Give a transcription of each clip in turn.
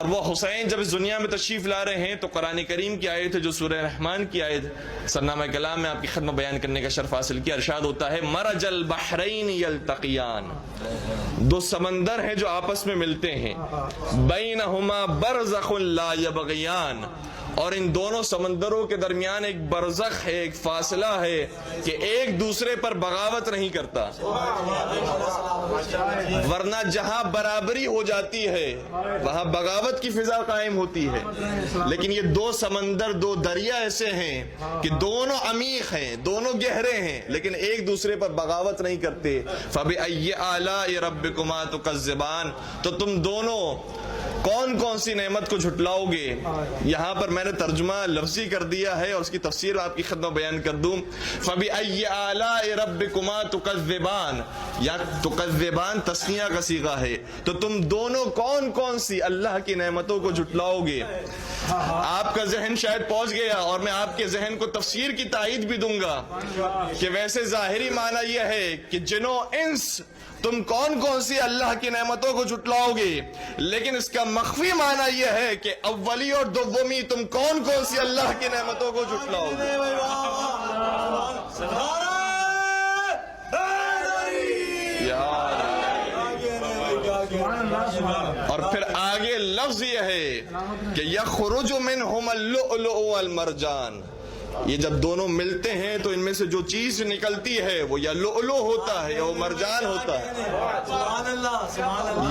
اور وہ حسین جب اس دنیا میں تشریف لا رہے ہیں تو قرآن کریم کی آیت ہے جو سورہ رحمان کی آیت سرنامہ کلام میں آپ کی خدمت بیان کرنے کا شرف حاصل کیا. ارشاد ہوتا ہے مرج البحرین یلتقیان، دو سمندر ہیں جو آپس میں ملتے ہیں، بینہما برزخ لا یبغیان، اور ان دونوں سمندروں کے درمیان ایک برزخ ہے، ایک فاصلہ ہے کہ ایک دوسرے پر بغاوت نہیں کرتا. ورنہ جہاں برابری ہو جاتی ہے وہاں بغاوت کی فضا قائم ہوتی ہے، لیکن یہ دو سمندر، دو دریا ایسے ہیں کہ دونوں عمیق ہیں، دونوں گہرے ہیں، لیکن ایک دوسرے پر بغاوت نہیں کرتے. فَبِأَيِّ آلَاءِ رَبِّكُمَا تُكَذِّبَانِ، تو تم دونوں کون کون سی نعمت کو جھٹلاؤ گے. یہاں پر میں نے ترجمہ لفظی کر دیا ہے اور اس کی تفسیر آپ کی خدمت بیان کر دوں. فَبِأَيِّ آلَاءِ رَبِّكُمَا تُكَذِّبَانِ، یا تُكَذِّبَانِ تثنیہ کا صیغہ ہے، تو تم دونوں کون کون سی اللہ کی نعمتوں کو جھٹلاؤ گے. آپ کا ذہن شاید پہنچ گیا اور میں آپ کے ذہن کو تفسیر کی تائید بھی دوں گا کہ ویسے ظاہری معنی یہ ہے کہ جنوں انس تم کون کون سی اللہ کی نعمتوں کو جھٹلاؤ گے، لیکن اس کا مخفی معنی یہ ہے کہ اولی اور دومی تم کون کون سی اللہ کی نعمتوں کو جھٹلاؤ گے. اور پھر آگے لفظ یہ ہے کہ یخرج منہم اللؤلؤ والمرجان، یہ جب دونوں ملتے ہیں تو ان میں سے جو چیز نکلتی ہے وہ یا لؤلؤ ہوتا ہے یا وہ مرجان ہوتا ہے،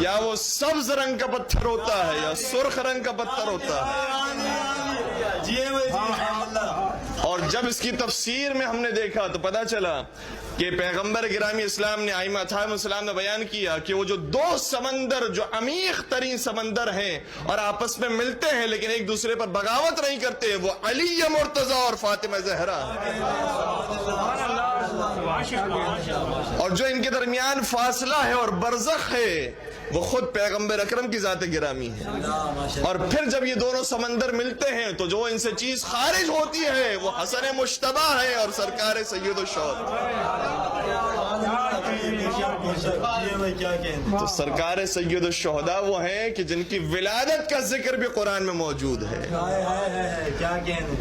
یا وہ سبز رنگ کا پتھر ہوتا ہے یا سرخ رنگ کا پتھر ہوتا ہے. اور جب اس کی تفسیر میں ہم نے دیکھا تو پتا چلا کہ پیغمبر گرامی اسلام نے، ائمہ اصحاب السلام نے بیان کیا کہ وہ جو دو سمندر جو عمیق ترین سمندر ہیں اور آپس میں ملتے ہیں لیکن ایک دوسرے پر بغاوت نہیں کرتے، وہ علی مرتضی اور فاطمہ زہرا. اور جو ان کے درمیان فاصلہ ہے اور برزخ ہے وہ خود پیغمبر اکرم کی ذات گرامی ہے. اور پھر جب یہ دونوں سمندر ملتے ہیں تو جو ان سے چیز خارج ہوتی ہے وہ حسن مشتبہ ہے اور سرکار سید الشہداء. تو سرکار سید الشہداء وہ ہیں کہ جن کی ولادت کا ذکر بھی قرآن میں موجود ہے.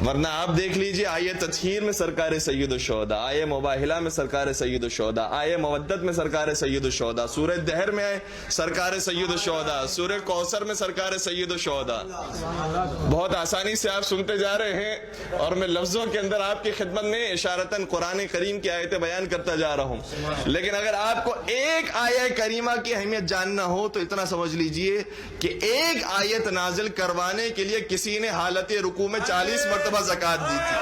ورنہ آپ دیکھ لیجئے آیہ تطہیر میں سرکار سید الشہداء، آیہ مباہلہ میں سرکار سید الشہداء، آیہ مودت میں سرکار سید الشہداء، سورہ دہر میں سرکار سید الشہداء، سورہ کوثر میں سرکار سید الشہداء. بہت آسانی سے آپ سنتے جا رہے ہیں اور میں لفظوں کے اندر آپ کی خدمت میں اشارتاً قرآن کریم کی آیتیں بیان کرتا جا رہا ہوں. لیکن اگر آپ کو ایک آیہ کریمہ کی اہمیت جاننا ہو تو اتنا سمجھ لیجئے کہ ایک آیت نازل کروانے کے لیے کسی نے حالت رکوع میں 40 مرتبہ زکوٰۃ دی تھی.